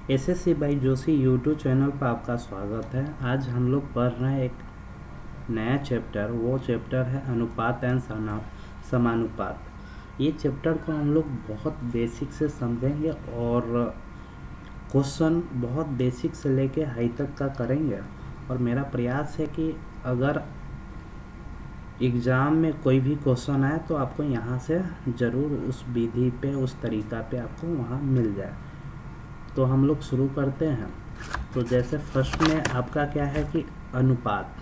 SSC by Joshi YouTube channel पर आपका स्वागत है। आज हम लोग पढ़ रहे हैं एक नया चैप्टर। वो चैप्टर है अनुपात एंड समानुपात। ये चैप्टर को हम लोग बहुत बेसिक से समझेंगे और क्वेश्चन बहुत बेसिक से लेके हाई तक का करेंगे। और मेरा प्रयास है कि अगर एग्ज़ाम में कोई भी क्वेश्चन आए तो आपको यहाँ से ज़रूर उस विधि पे, उस तरीक़ा पे आपको वहाँ मिल जाए। तो हम लोग शुरू करते हैं। तो जैसे फर्स्ट में आपका क्या है कि अनुपात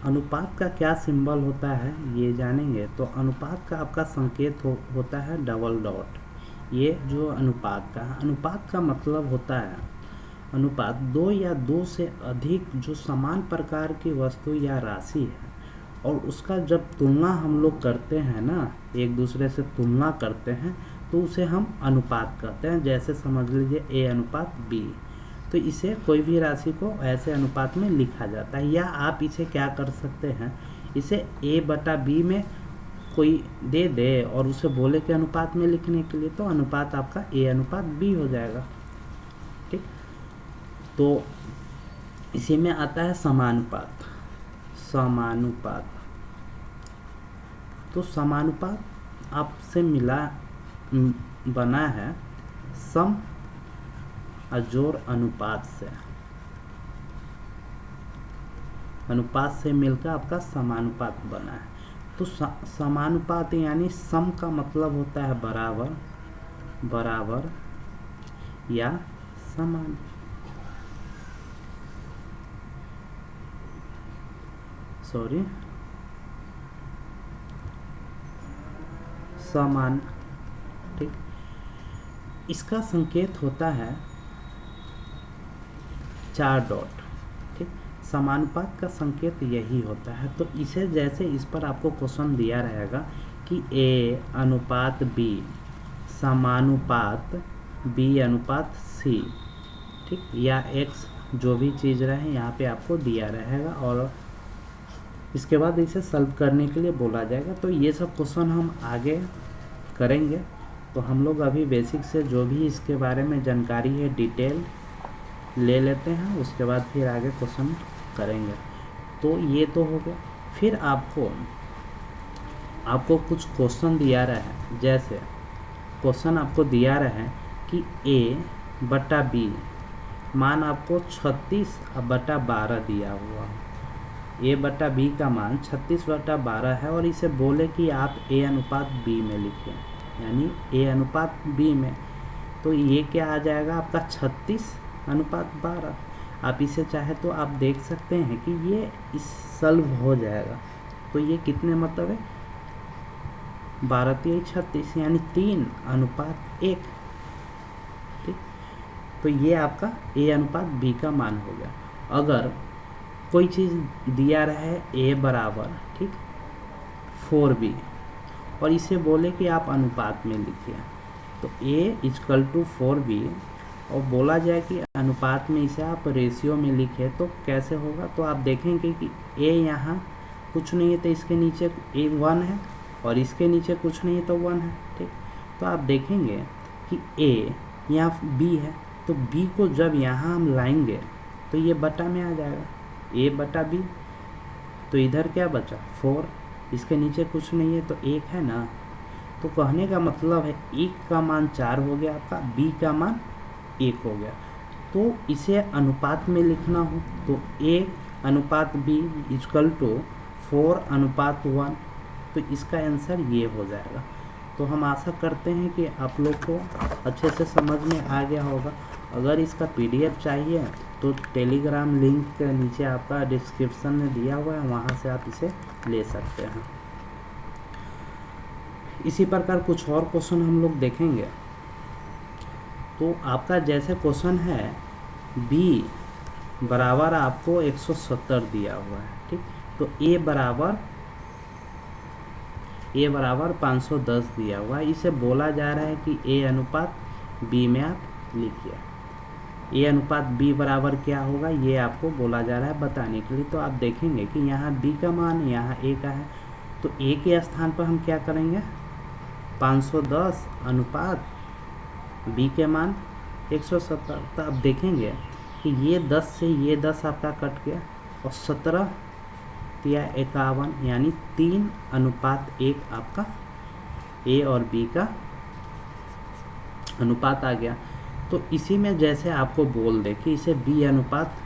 अनुपात का क्या सिंबल होता है ये जानेंगे। तो अनुपात का आपका संकेत होता है डबल डॉट। ये जो अनुपात का मतलब होता है अनुपात दो या दो से अधिक जो समान प्रकार की वस्तु या राशि है और उसका जब तुलना हम लोग करते हैं ना, एक दूसरे से तुलना करते हैं तो उसे हम अनुपात कहते हैं। जैसे समझ लीजिए A अनुपात B। तो इसे कोई भी राशि को ऐसे अनुपात में लिखा जाता है। या आप इसे क्या कर सकते हैं, इसे A बटा B में कोई दे दे और उसे बोले कि अनुपात में लिखने के लिए, तो अनुपात आपका A अनुपात B हो जाएगा। ठीक, तो इसी में आता है समानुपात। तो समानुपात आपसे बना है सम अजोड़ अनुपात से मिलकर आपका समानुपात बना है। तो समानुपात यानी सम का मतलब होता है बराबर या समान। समान। ठीक, इसका संकेत होता है 4 डॉट। ठीक, समानुपात का संकेत यही होता है। तो इसे जैसे इस पर आपको क्वेश्चन दिया रहेगा कि A अनुपात B समानुपात B अनुपात C, ठीक, या X जो भी चीज़ रहे यहाँ पे आपको दिया रहेगा और इसके बाद इसे सॉल्व करने के लिए बोला जाएगा। तो ये सब क्वेश्चन हम आगे करेंगे। तो हम लोग अभी बेसिक से जो भी इसके बारे में जानकारी है डिटेल ले लेते हैं, उसके बाद फिर आगे क्वेश्चन करेंगे। तो ये तो हो गया। फिर आपको कुछ क्वेश्चन दिया रहा है। जैसे क्वेश्चन आपको दिया रहा है कि A बटा B, मान आपको 36 बटा 12 दिया हुआ। A बटा B का मान 36 बटा 12 है और इसे बोले कि आप A अनुपात B में लिखें, यानी A अनुपात B में। तो ये क्या आ जाएगा आपका 36 अनुपात 12। आप इसे चाहे तो आप देख सकते हैं कि ये इस सॉल्व हो जाएगा। तो ये कितने मतलब है 12 3 36, यानी 3 अनुपात 1। ठीक, तो ये आपका A अनुपात B का मान हो गया। अगर कोई चीज़ दिया रहे A बराबर, ठीक, 4B और इसे बोले कि आप अनुपात में लिखिए, तो A इक्वल टू 4B और बोला जाए कि अनुपात में इसे आप रेशियो में लिखे तो कैसे होगा। तो आप देखेंगे कि A यहाँ कुछ नहीं है तो इसके नीचे A 1 है और इसके नीचे कुछ नहीं है तो 1 है। ठीक, तो आप देखेंगे कि A यहाँ B है, तो B को जब यहाँ हम लाएंगे तो ये बटा में आ जाएगा A बटा B। तो इधर क्या बचा 4, इसके नीचे कुछ नहीं है तो 1 है ना। तो कहने का मतलब है A का मान 4 हो गया आपका, B का मान 1 हो गया। तो इसे अनुपात में लिखना हो तो A अनुपात B इक्वल टू 4 अनुपात 1। तो इसका आंसर ये हो जाएगा। तो हम आशा करते हैं कि आप लोग को अच्छे से समझ में आ गया होगा। अगर इसका PDF चाहिए तो टेलीग्राम लिंक के नीचे आपका डिस्क्रिप्शन में दिया हुआ है, वहाँ से आप इसे ले सकते हैं। इसी प्रकार कुछ और क्वेश्चन हम लोग देखेंगे। तो आपका जैसे क्वेश्चन है B बराबर आपको 170 दिया हुआ है। ठीक, तो A बराबर 510 दिया हुआ है। इसे बोला जा रहा है कि A अनुपात B में आप लिखिए। A अनुपात B बराबर क्या होगा ये आपको बोला जा रहा है बताने के लिए। तो आप देखेंगे कि यहाँ B का मान यहाँ A का है, तो A के स्थान पर हम क्या करेंगे 510 अनुपात b के मान 170। तो आप देखेंगे कि ये 10 से ये 10 आपका कट गया और 17 या 51 यानी 3:1 आपका a और b का अनुपात आ गया। तो इसी में जैसे आपको बोल दे कि इसे b अनुपात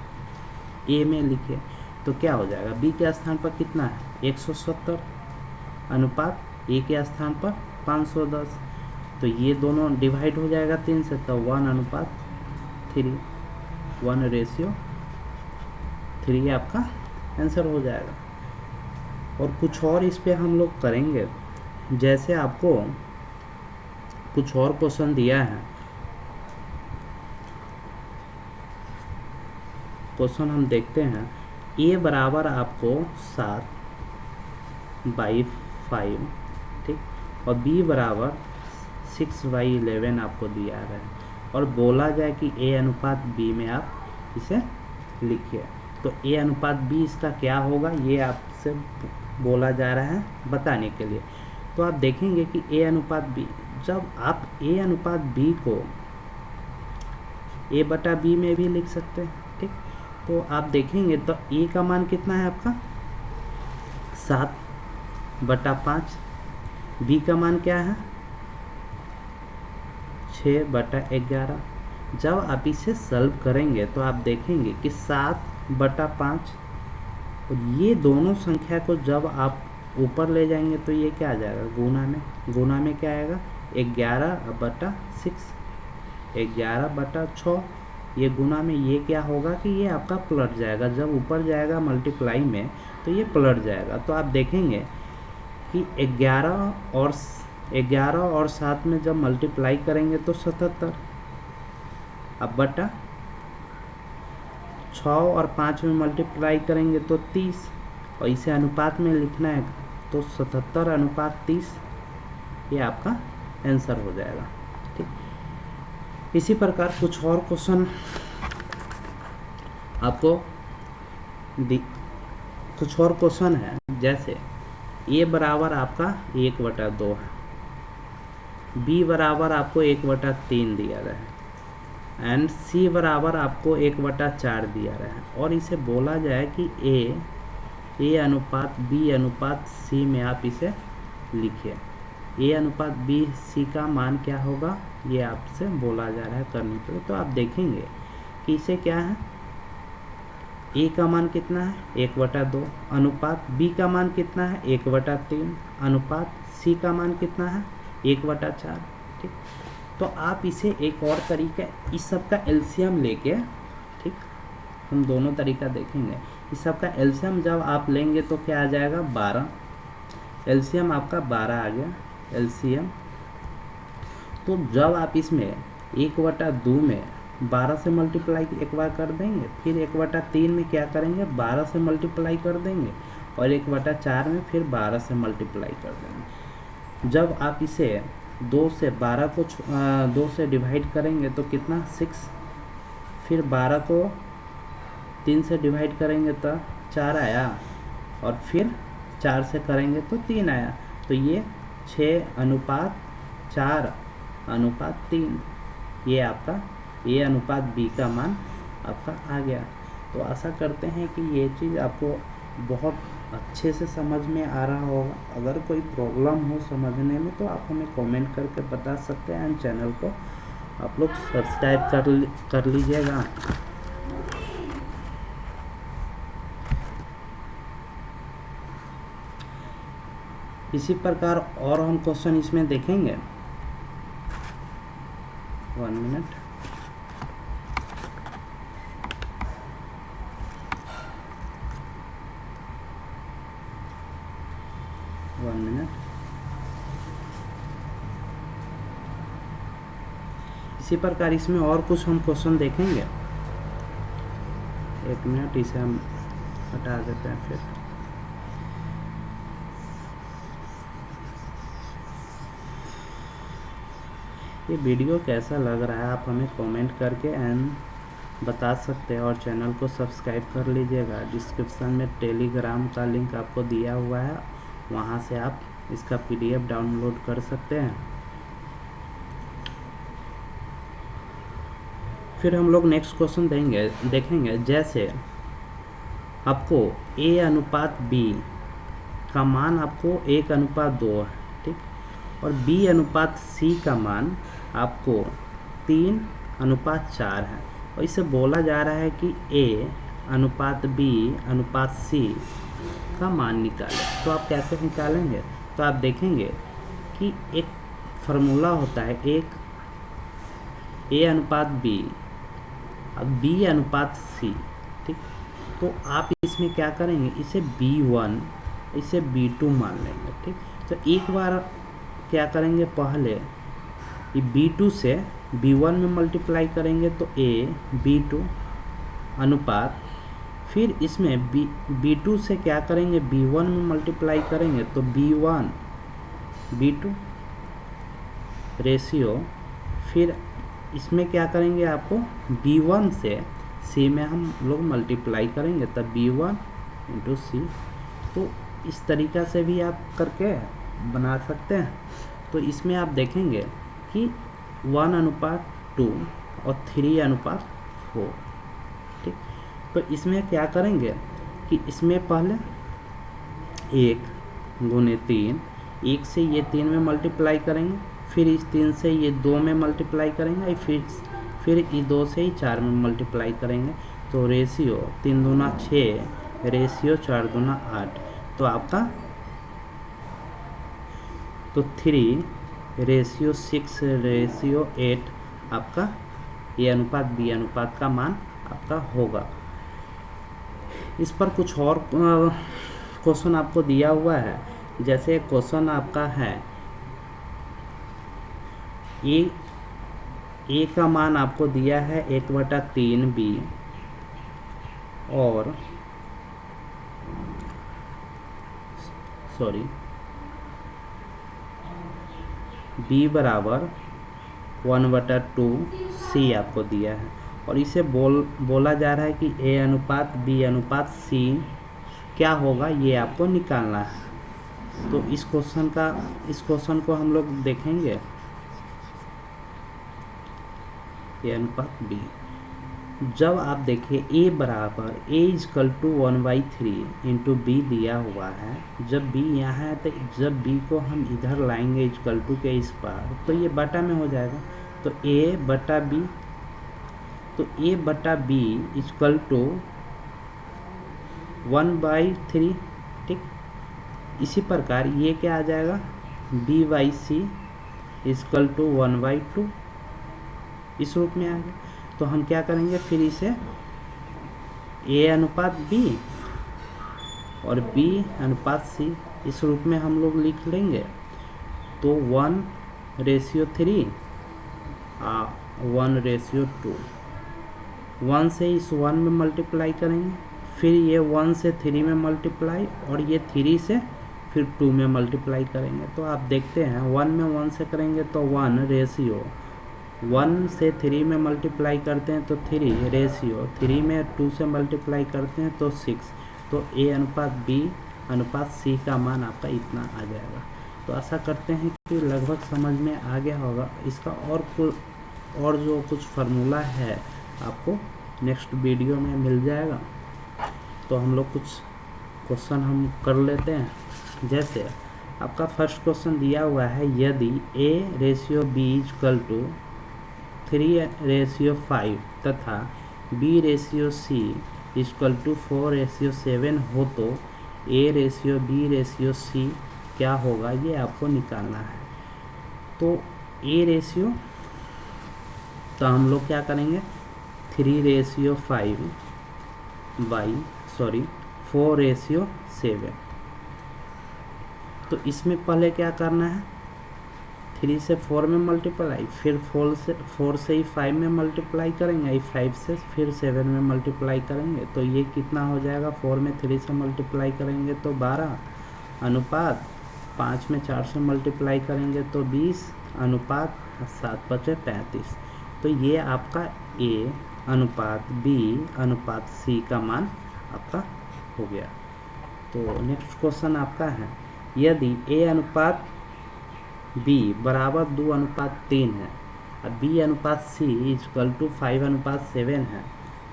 a में लिखे तो क्या हो जाएगा, b के स्थान पर कितना है 170 अनुपात a के स्थान पर 510। तो ये दोनों डिवाइड हो जाएगा 3 से, तो 1:3 1:3 आपका आंसर हो जाएगा। और कुछ और इस पे हम लोग करेंगे, जैसे आपको कुछ और क्वेश्चन दिया है। क्वेश्चन हम देखते हैं, a बराबर आपको 7/5, ठीक, और b बराबर 6/11 आपको दिया है और बोला जाए कि a अनुपात b में आप इसे लिखिए। तो a अनुपात b इसका क्या होगा ये आपसे बोला जा रहा है बताने के लिए। तो आप देखेंगे कि a अनुपात b, जब आप a अनुपात b को a/b में भी लिख सकते हैं, ठीक। तो आप देखेंगे तो a का मान कितना है आपका 7/5, b का मान क्या है 6/11। जब आप इसे सॉल्व करेंगे तो आप देखेंगे कि 7/5 और ये दोनों संख्या को जब आप ऊपर ले जाएंगे तो ये क्या आ जाएगा गुना में क्या आएगा 11/6, 11/6। ये गुना में ये क्या होगा कि ये आपका पलट जाएगा, जब ऊपर जाएगा मल्टीप्लाई में तो ये पलट जाएगा। तो आप देखेंगे कि 11 और 7 में जब मल्टीप्लाई करेंगे तो 77, अब बटा 6 और 5 में मल्टीप्लाई करेंगे तो 30, और इसे अनुपात में लिखना है तो 77/30 ये आपका आंसर हो जाएगा, ठीक। इसी प्रकार कुछ और क्वेश्चन आपको कुछ और क्वेश्चन है, जैसे a बराबर आपका 1/2 है, b बराबर आपको 1/3 दिया गया है एंड c बराबर आपको 1/4 दिया गया है। और इसे बोला जाए कि a अनुपात b अनुपात c में आप इसे लिखिए। a अनुपात b c का मान क्या होगा ये आपसे बोला जा रहा है करने के लिए। तो आप देखेंगे कि इसे क्या है, a का मान कितना है 1/2 अनुपात b का मान कितना है 1/3 अनुपात c का मान कितना है 1/4, ठीक। तो आप इसे एक और तरीका, इस सब का एलसीएम लेके, ठीक, हम दोनों तरीका देखेंगे। इस सब का एलसीएम जब आप लेंगे तो क्या आ जाएगा 12, एलसीएम आपका 12 आ गया एलसीएम। तो जब आप इसमें 1/2 में 12 से मल्टीप्लाई एक बार कर देंगे, फिर 1/3 में क्या करेंगे 12 से मल्टीप्लाई कर देंगे, और 1/4 में फिर 12 से मल्टीप्लाई कर देंगे। जब आप इसे 2 से 12 को 2 से डिवाइड करेंगे तो कितना 6, फिर 12 को 3 से डिवाइड करेंगे तो 4 आया, और फिर 4 से करेंगे तो 3 आया। तो ये 6:4:3 ये आपका a अनुपात b का मान आपका आ गया। तो आशा करते हैं कि ये चीज़ आपको बहुत अच्छे से समझ में आ रहा होगा। अगर कोई प्रॉब्लम हो समझने में तो आप हमें कमेंट करके बता सकते हैं एंड चैनल को आप लोग सब्सक्राइब कर लीजिएगा। इसी प्रकार और हम क्वेश्चन इसमें देखेंगे। 1 मिनट। इसी प्रकार इसमें और कुछ हम क्वेश्चन देखेंगे। 1 मिनट, इसे हम हटा देते हैं। फिर ये वीडियो कैसा लग रहा है आप हमें कमेंट करके एंड बता सकते हैं, और चैनल को सब्सक्राइब कर लीजिएगा। डिस्क्रिप्शन में टेलीग्राम का लिंक आपको दिया हुआ है, वहाँ से आप इसका PDF डाउनलोड कर सकते हैं। फिर हम लोग नेक्स्ट क्वेश्चन देखेंगे। जैसे आपको A अनुपात B का मान आपको 1:2 है, ठीक, और B अनुपात C का मान आपको 3:4 है, और इससे बोला जा रहा है कि A अनुपात B अनुपात C का मान निकालें। तो आप कैसे निकालेंगे? तो आप देखेंगे कि एक फार्मूला होता है, एक A अनुपात B अब B अनुपात C, ठीक। तो आप इसमें क्या करेंगे, इसे B1 इसे B2 मान लेंगे, ठीक। तो एक बार क्या करेंगे, पहले ये B2 से B1 में मल्टीप्लाई करेंगे तो A B2 अनुपात, फिर इसमें B2 से क्या करेंगे, B1 में मल्टीप्लाई करेंगे तो B1 B2 रेशियो, फिर इसमें क्या करेंगे, आपको B1 से C में हम लोग मल्टीप्लाई करेंगे तब B1 इंटू C। तो इस तरीक़ा से भी आप करके बना सकते हैं। तो इसमें आप देखेंगे कि 1:2 और 3:4, ठीक। तो इसमें क्या करेंगे कि इसमें पहले 1 गुने 3, 1 से ये 3 में मल्टीप्लाई करेंगे, फिर इस 3 से ये 2 में मल्टीप्लाई करेंगे, फिर ये 2 से ही 4 में मल्टीप्लाई करेंगे। तो रेशियो 3 दूना 6, रेशियो 4 दूना 8, तो आपका तो 3 रेशियो 6 रेशियो 8 आपका A अनुपात B अनुपात का मान आपका होगा। इस पर कुछ और क्वेश्चन आपको दिया हुआ है। जैसे क्वेश्चन आपका है ए का मान आपको दिया है 1/3 B और B बराबर 1/2 C आपको दिया है, और इसे बोला जा रहा है कि A अनुपात B अनुपात C क्या होगा, ये आपको निकालना है। तो इस क्वेश्चन को हम लोग देखेंगे। A अनुपात B, जब आप देखिए A बराबर A = 1/3 इंटू B दिया हुआ है, जब B यहाँ है तो जब B को हम इधर लाएंगे इक्वल टू के इस पार, तो ये बटा में हो जाएगा। तो A बटा B, तो A बटा B = 1/3, ठीक। इसी प्रकार ये क्या आ जाएगा, B/C = 1/2, इस रूप में आ गया। तो हम क्या करेंगे, फिर इसे A अनुपात B और B अनुपात C इस रूप में हम लोग लिख लेंगे। तो 1:3 1:2, 1 से इस 1 में मल्टीप्लाई करेंगे, फिर ये 1 से 3 में मल्टीप्लाई, और ये 3 से फिर 2 में मल्टीप्लाई करेंगे। तो आप देखते हैं 1 में 1 से करेंगे तो 1 रेशियो 1 से 3 में मल्टीप्लाई करते हैं तो 3 रेशियो 3 में 2 से मल्टीप्लाई करते हैं तो 6। तो A अनुपात B अनुपात C का मान आपका इतना आ जाएगा। तो आशा करते हैं कि लगभग समझ में आ गया होगा। इसका और जो कुछ फार्मूला है आपको नेक्स्ट वीडियो में मिल जाएगा। तो हम लोग कुछ क्वेश्चन हम कर लेते हैं। जैसे आपका फर्स्ट क्वेश्चन दिया हुआ है, यदि A/B = 3:5 तथा B/C = 4:7 हो तो A/B/C क्या होगा, ये आपको निकालना है। तो A रेशियो, तो हम लोग क्या करेंगे, 3:5 4:7। तो इसमें पहले क्या करना है, 3 से 4 में मल्टीप्लाई, फिर 4 से ही 5 में मल्टीप्लाई करेंगे, 5 से फिर 7 में मल्टीप्लाई करेंगे। तो ये कितना हो जाएगा, 4 में 3 से मल्टीप्लाई करेंगे तो 12 अनुपात 5 में 4 से मल्टीप्लाई करेंगे तो 20 अनुपात 7×5 = 35। तो ये आपका A अनुपात B अनुपात C का मान आपका हो गया। तो नेक्स्ट क्वेश्चन आपका है, यदि ए अनुपात बी बराबर 2:3 है और बी अनुपात सी इजकल टू 5:7 है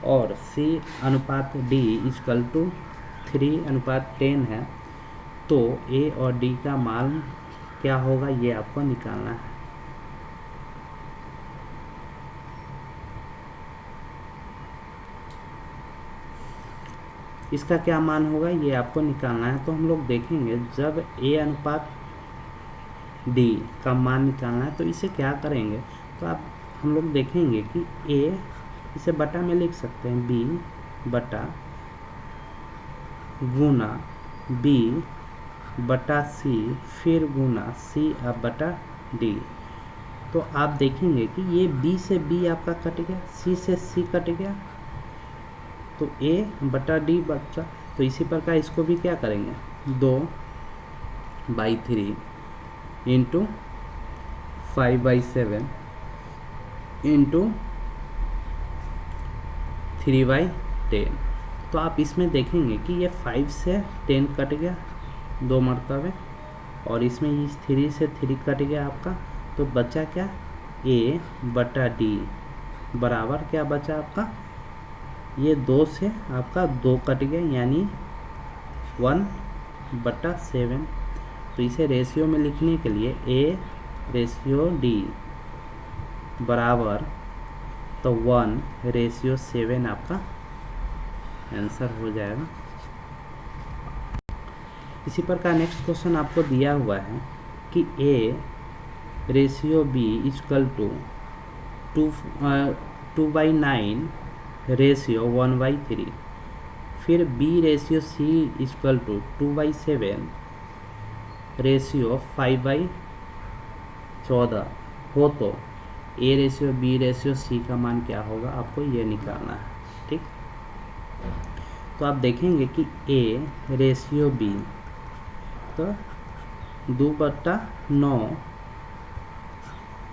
और सी अनुपात डी इजकल टू 3:10 है, तो ए और डी का मान क्या होगा ये आपको निकालना है। इसका क्या मान होगा ये आपको निकालना है। तो हम लोग देखेंगे जब ए अनुपात डी का मान निकालना है तो इसे क्या करेंगे, तो आप हम लोग देखेंगे कि ए इसे बटा में लिख सकते हैं, बी बटा गुना बी बटा सी फिर गुना सी अब बटा डी। तो आप देखेंगे कि ये बी से बी आपका कट गया, सी से सी कट गया, तो ए बटा डी बचा। तो इसी प्रकार इसको भी क्या करेंगे, 2/3 इंटू 5/7 इंटू 3/10। तो आप इसमें देखेंगे कि ये 5 से 10 कट गया 2 मरतबे, और इसमें इस 3 से 3 कट गया आपका, तो बचा क्या, ए बटा डी बराबर क्या बचा आपका, ये 2 से आपका 2 कट गया यानी 1/7। तो इसे रेशियो में लिखने के लिए ए रेशियो डी बराबर तो 1/7 आपका आंसर हो जाएगा। इसी प्रकार नेक्स्ट क्वेश्चन आपको दिया हुआ है कि A ratio B equal to 2/9 ratio 1/3, फिर B ratio C equal to 2/7 ratio 5/14 हो, तो A ratio B ratio C का मान क्या होगा आपको ये निकालना है। ठीक, तो आप देखेंगे कि ए रेशियो बी तो 2/9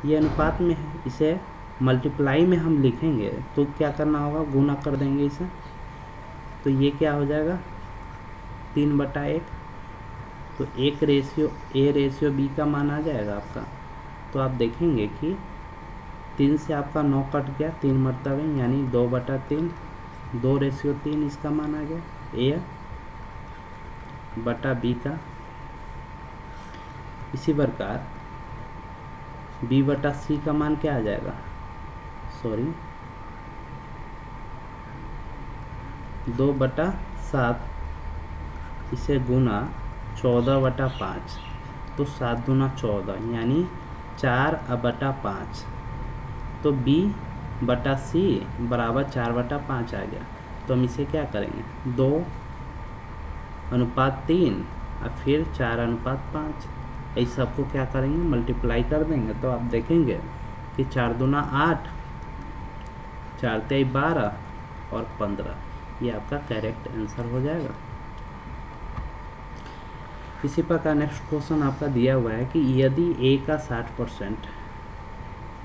ये अनुपात में है, इसे मल्टीप्लाई में हम लिखेंगे तो क्या करना होगा, गुना कर देंगे इसे, तो ये क्या हो जाएगा 3/1। तो एक रेशियो ए रेशियो बी का मान आ जाएगा आपका। तो आप देखेंगे कि 3 से आपका 9 कट गया 3 मरतबे यानी 2/3, 2/3 इसका मान आ गया ए बटा बी का। इसी प्रकार बी बटा सी का मान क्या आ जाएगा, 2/7, इसे गुना 14/5, तो 7 दूना 14 यानी 4/5। तो b बटा सी बराबर 4/5 आ गया। तो हम इसे क्या करेंगे, 2:3 और फिर 4:5, इस सबको क्या करेंगे मल्टीप्लाई कर देंगे। तो आप देखेंगे कि 4 दूना 8, 4 तिहाई 12 और 15, ये आपका करेक्ट आंसर हो जाएगा। इसी प्रकार नेक्स्ट क्वेश्चन आपका दिया हुआ है कि यदि a का 60%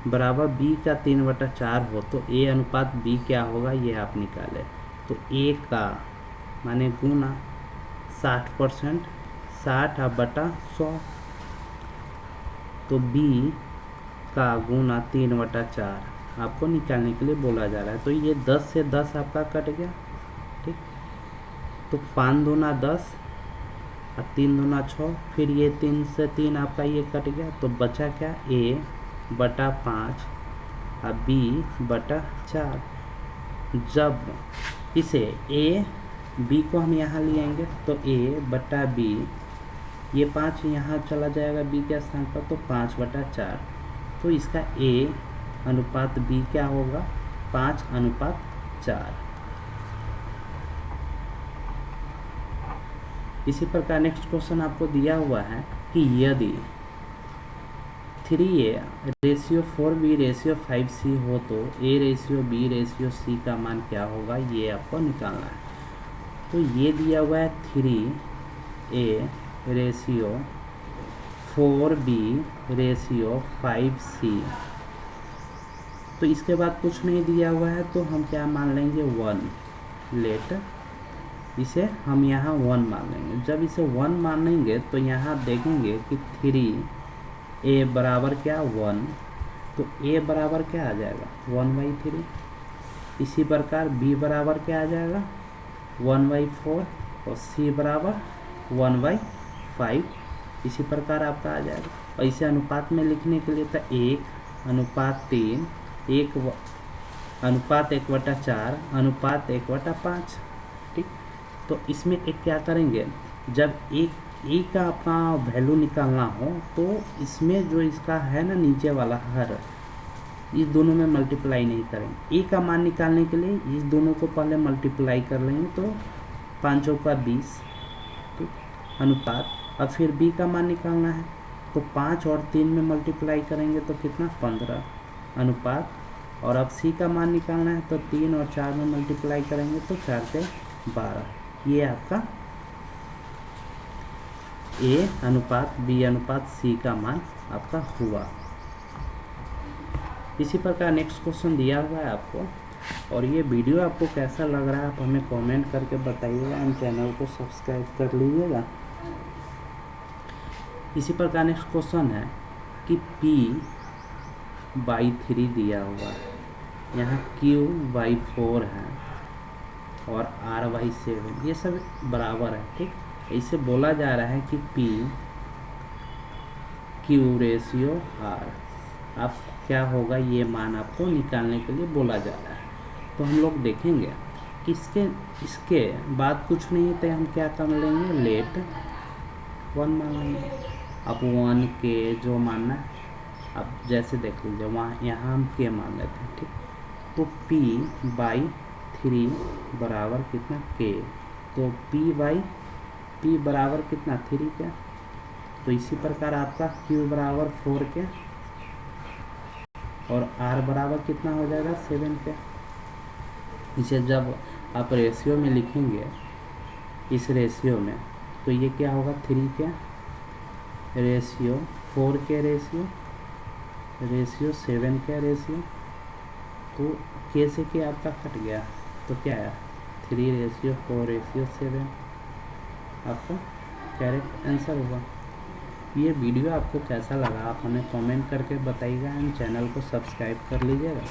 बराबर b का 3/4 हो तो a अनुपात b क्या होगा ये आप निकालें। तो a का माने गुना 60%, 60/100, तो b का गुना 3/4 आपको निकालने के लिए बोला जा रहा है। तो ये 10 से 10 आपका कट गया। ठीक, तो 5 दूना 10 और 3 दूना 6, फिर ये 3 से 3 आपका ये कट गया, तो बचा क्या, a/5 और b/4। जब इसे a b को हम यहाँ लिएंगे तो a/b, ये 5 यहाँ चला जाएगा b के स्थान पर, तो 5/4। तो इसका a अनुपात b क्या होगा, 5:4। इसी प्रकार नेक्स्ट क्वेश्चन आपको दिया हुआ है कि यदि 3a ratio 4b ratio 5c हो तो a ratio b ratio c का मान क्या होगा ये आपको निकालना है। तो ये दिया हुआ है 3a ratio 4b ratio 5c, तो इसके बाद कुछ नहीं दिया हुआ है तो हम क्या मान लेंगे 1। लेट इसे हम यहाँ 1 मान लेंगे। जब इसे 1 मानेंगे तो यहाँ देखेंगे कि 3 a बराबर क्या 1, तो a बराबर क्या आ जाएगा 1/3। इसी प्रकार b बराबर क्या आ जाएगा 1/4 और c बराबर 1/5। इसी प्रकार आपका आ जाएगा। और इसे अनुपात में लिखने के लिए तो 1:3, अनुपात 1/4, अनुपात 1/5। ठीक, तो इसमें एक क्या करेंगे, जब एक का आपका वैल्यू निकालना हो तो इसमें जो इसका है ना नीचे वाला हर, इस दोनों में मल्टीप्लाई नहीं करेंगे। ए का मान निकालने के लिए इस दोनों को पहले मल्टीप्लाई कर लेंगे तो 5 चौका 20। ठीक, अनुपात। अब फिर बी का मान निकालना है तो 5 और 3 में मल्टीप्लाई करेंगे तो कितना 15, अनुपात। और अब सी का मान निकालना है तो 3 और 4 में मल्टीप्लाई करेंगे तो 4 से 12। ये आपका ए अनुपात बी अनुपात सी का मान आपका हुआ। इसी प्रकार नेक्स्ट क्वेश्चन दिया हुआ है आपको। और ये वीडियो आपको कैसा लग रहा है आप हमें कमेंट करके बताइएगा एंड चैनल को सब्सक्राइब कर लीजिएगा। इसी प्रकार नेक्स्ट क्वेश्चन है कि p/3 दिया हुआ है, यहाँ q/4 है और r/7, ये सब बराबर है। ठीक, इसे बोला जा रहा है कि p q रेशियो r, आप क्या होगा ये मान आपको निकालने के लिए बोला जा रहा है। तो हम लोग देखेंगे कि इसके बाद कुछ नहीं तो हम क्या कर लेंगे, लेट 1 मान लेंगे। अब 1 के जो मानना है, अब जैसे देख लीजिए वहाँ यहाँ हम के मान लेते हैं। ठीक, तो p/3 बराबर कितना k, तो p बराबर कितना 3 के। तो इसी प्रकार आपका q बराबर 4 के और r बराबर कितना हो जाएगा 7 के। इसे जब आप रेशियो में लिखेंगे, इस रेशियो में, तो ये क्या होगा 3 के रेशियो 4 के रेशियो 7 के रेशियो, तो के से के आपका कट गया तो क्या है 3:4:7 आपका करेक्ट आंसर होगा। ये वीडियो आपको कैसा लगा आप हमें कमेंट करके बताइएगा एंड चैनल को सब्सक्राइब कर लीजिएगा।